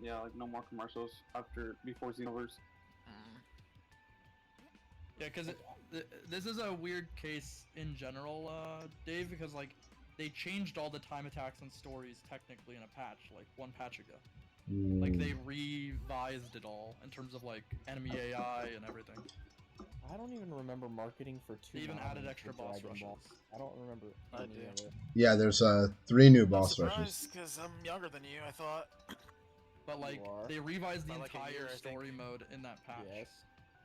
Yeah, like no more commercials before Xenoverse. Yeah, because this is a weird case in general, Dave, because like they changed all the time attacks and stories technically in a patch, like one patch ago. Like they revised it all in terms of like enemy AI and everything. I don't even remember marketing for two. They even added extra boss rushes. I don't remember any of it. Yeah, there's 3 new I'm boss surprised rushes. because I'm younger than you. I thought. But like are? they revised the By, like, a entire year, I story think. mode in that patch. Yes.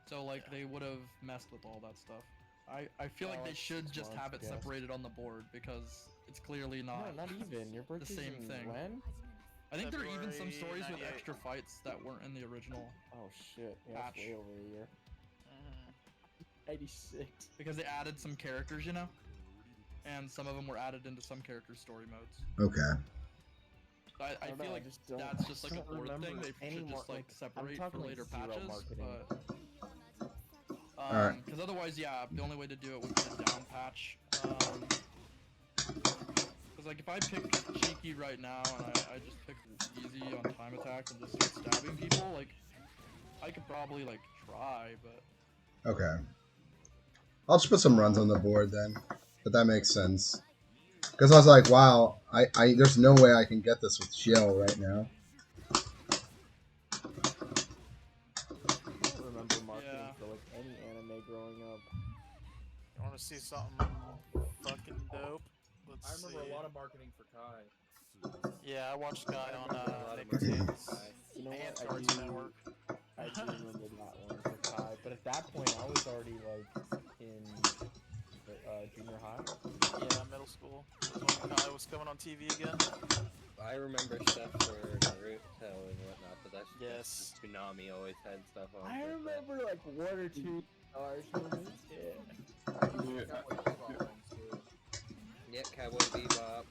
So like Yeah. they would have messed with all that stuff. I feel like they like should 6 just months, have it I guess. separated on the board because it's clearly No, not not even. Your birthday's same in thing. when? I think there are even some February stories with 98. extra fights that weren't in the original Oh shit. Yeah, patch. that's way over a year. 96. Because they added some characters, you know? And some of them were added into some character story modes. Okay. So I don't feel know, I like just don't- that's just like a don't board remember thing. They any should more- just like I'm separate for talking, like, later zero patches. marketing. Alright. Because otherwise, yeah, the only way to do it would be a down patch. Because like if I pick cheeky right now and I just pick easy on time attack and just start stabbing people, like I could probably like try, but Okay. I'll just put some runs on the board then. But that makes sense. Because I was like, wow, I there's no way I can get this with Shell right now. I don't remember marketing Yeah. for like any anime growing up. You want to see something fucking dope? Let's I remember see. a lot of marketing for Kai. Yeah, I watched Guy on a lot of Nick marketing for T's Kai. You know and what? Cartoon Network. I do remember that one for Kai, but at that point I was already like in junior high. Yeah, middle school. Was when Kai was coming on TV again. I remember stuff for Naruto and whatnot, but that's Yes. Tsunami always had stuff on. I remember like 1 or 2 stars from this. Yeah. Yeah, Cowboy Bebop.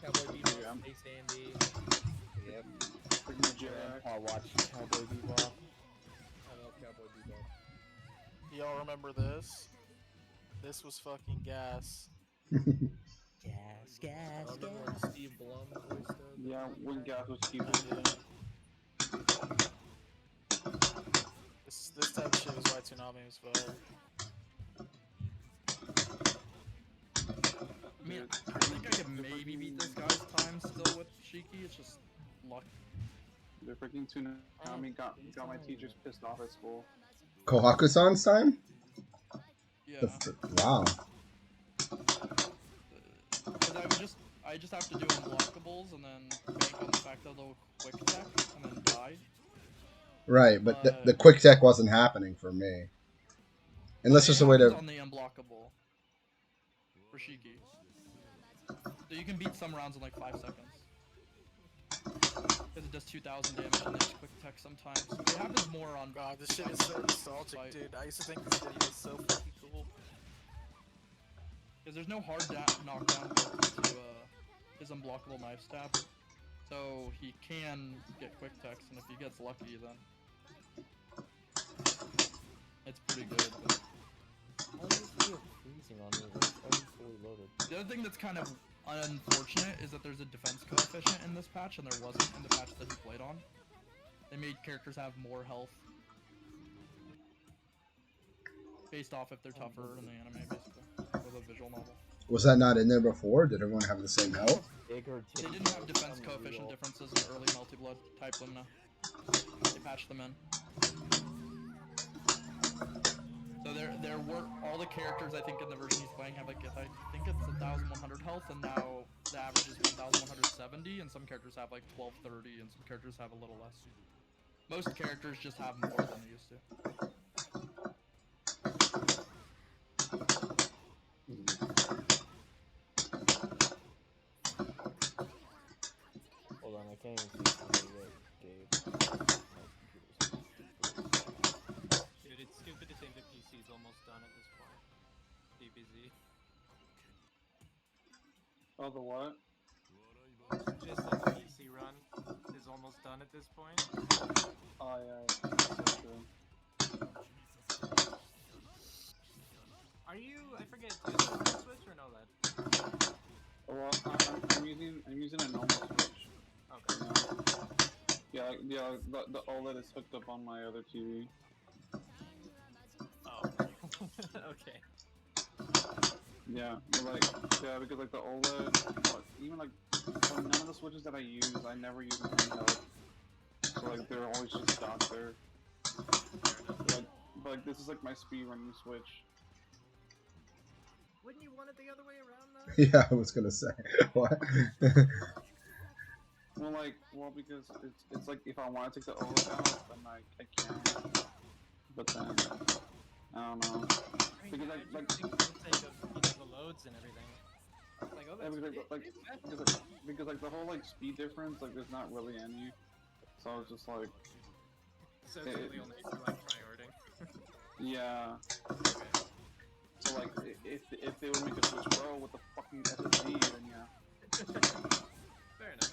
Cowboy Bebop, Space Andy. Yep. I watched Cowboy Bebop. I love Cowboy Bebop. Y'all remember this? This was fucking gas. Gas, gas, Remember when Steve Blum voiced the Yeah, when Gas was keeping. This type of shit is why Tsunami was fire. I mean, I think I could maybe beat this guy's time still with Shiki. It's just luck. The freaking Tsunami got my teachers pissed off at school. Kohaku-san's time? Yeah. Wow. Because I just have to do unblockables and then bank on the fact that they'll quick attack and then die. Right, but the quick tech wasn't happening for me. Unless there's a way to... on the unblockable for Shiki. So you can beat some rounds in like 5 seconds. Because it does 2,000 damage and then just quick attack sometimes. It happens more on... God, this shit is so nostalgic, Fight. dude. I used to think this video was so fucking cool. Because there's no hard knockdown to his unblockable knife stab. So he can get quick techs, and if he gets lucky, then it's pretty good. But... How do you feel freezing on me? It's already fully loaded. The other thing that's kind of unfortunate is that there's a defense coefficient in this patch, and there wasn't in the patch that he played on. They made characters have more health. Based off if they're tougher in the anime, basically. Or the visual novel. Was that not in there before? Did everyone have the same health? They didn't have defense coefficient differences in early multi-blood type Lumina. They patched them in. So there were all the characters I think in the version he's playing have like I think it's 1,100 health, and now the average is 1,170, and some characters have like 1,230, and some characters have a little less. Most characters just have more than they used to. Hold on, I can't even see somebody that Gabe. Dude, it's stupid to think the PC's almost done at this point. DBZ. Oh, the what? Just like the PC run is almost done at this point. Oh yeah, that's so true. Are you? I forget. Do you have a Switch or no that? Well, I'm using a normal Switch. Okay. Yeah, Yeah, the OLED is hooked up on my other TV. Oh. Okay. Yeah, yeah, because like the OLED, even like none of the switches that I use, I never use them handheld. So like they're always just docked there. But like this is like my speedrunning switch. Wouldn't you want it the other way around though? Yeah, I was gonna say. What? Well, because it's like if I want to take the OLED out, then I can. But then I don't know. I mean, Because yeah, like just think for the sake of the loads and everything. Like, oh, yeah, because like the whole like speed difference, like there's not really any. So I was just like, so it's really only for like tryharding. yeah. Okay. So like if they would make a Switch Pro with the fucking SSD, then yeah, Fair enough.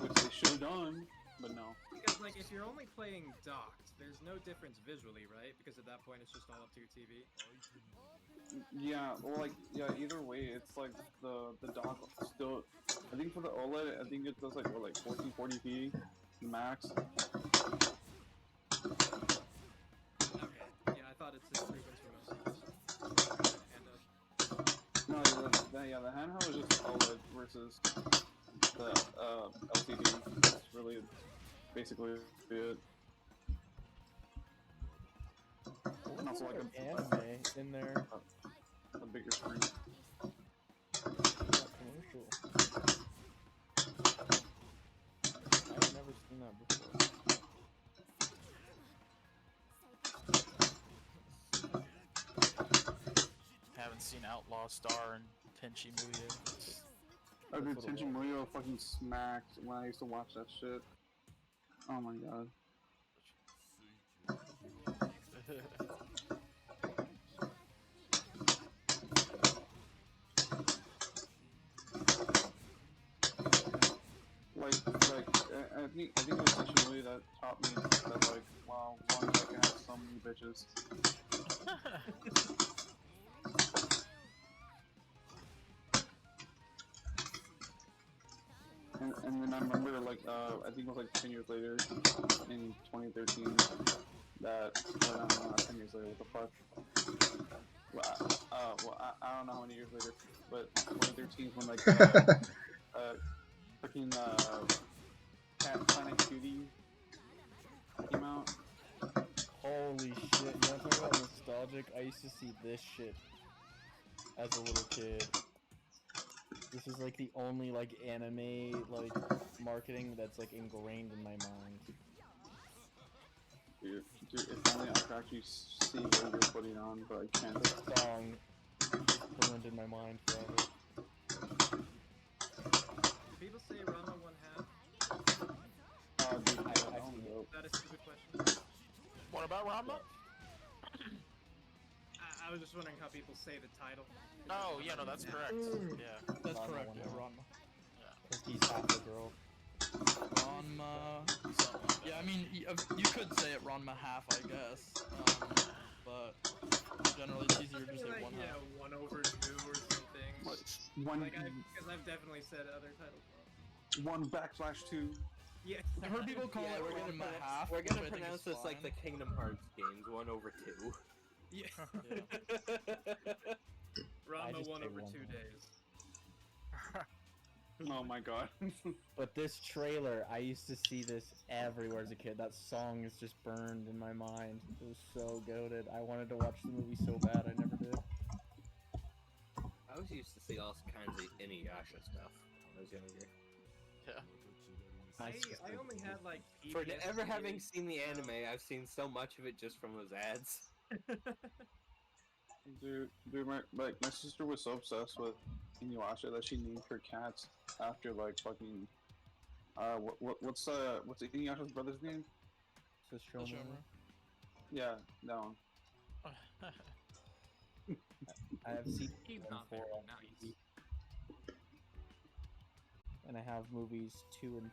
which they should have done, but no. Because like if you're only playing docked, there's no difference visually, right? Because at that point it's just all up to your TV. Yeah, well, like yeah. Either way, it's like the dock still. I think for the OLED, I think it does like what, like 1440p max. Okay. Yeah, I thought it's improvements for most of us. No, the handheld is just OLED versus the LCD. That's really basically it. And also like anime in there. a bigger screen. Commercial. I've never seen that before. Haven't seen Outlaw Star and Tenchi Muyo. Oh, dude, Tenchi Muyo fucking smacked when I used to watch that shit. Oh my god. I think it was Tenchi Muyo that taught me that like, wow, one I can have so many bitches. And then I remember, like, I think it was like 10 years later, in 2013, that, well, not 10 years later, what the fuck? Well, I don't know how many years later, but 2013 is when, like, freaking, Planet Cutie came out. Holy shit, you wanna talk about nostalgic? I used to see this shit as a little kid. This is like the only like anime like marketing that's like ingrained in my mind. Dude, if only I could actually see what you're putting on, but I can't. This song just burned in my mind forever. People say Rama one half. Dude, I don't see know. Is that a stupid question? What about Rama? I was just wondering how people say the title. Oh, yeah, no, that's correct. Yeah. That's Ranma correct, one yeah, half. Ranma. Cause he's half a girl. Ranma. Something like Yeah, that. I mean, you could say it Ranma half, I guess. But generally it's easier to just say Something like, one half. 1/2 or something. What? One, Because I've definitely said other titles. 1/2. Yeah. I've heard people call Yeah, it we're gonna Ranma half. We're gonna which I think pronounce is this like the fine. Kingdom Hearts games, 1/2. Yeah. Yeah. Rama just 1/2 say one. days. oh my god. But this trailer, I used to see this everywhere as a kid. That song is just burned in my mind. It was so goated. I wanted to watch the movie so bad, I never did. I always used to see all kinds of Inuyasha stuff when I was younger. I only had like For PBS never having games. seen the anime, I've seen so much of it just from those ads. Dude, my sister was so obsessed with Inuyasha that she named her cats after like fucking what's Inuyasha's brother's name? Sesshomaru. Sesshomaru. Yeah, that one. I have seen He's one not four very on nice. TV. And I have movies 2 and